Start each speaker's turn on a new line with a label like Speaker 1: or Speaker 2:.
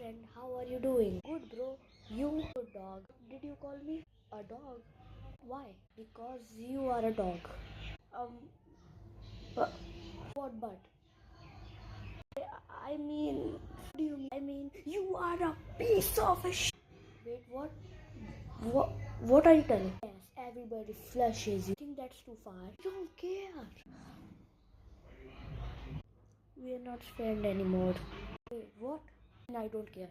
Speaker 1: friend, how are you doing? Good, bro. You, good dog. Did you call me a dog? Why? Because you are a dog. Um, but, what but? I mean, what do you mean? I mean, you are a piece of a Wait, what? What? What are you telling? Yes, everybody flushes you. Think that's too far? I don't care. We are not friends anymore. Wait, what? I don't care.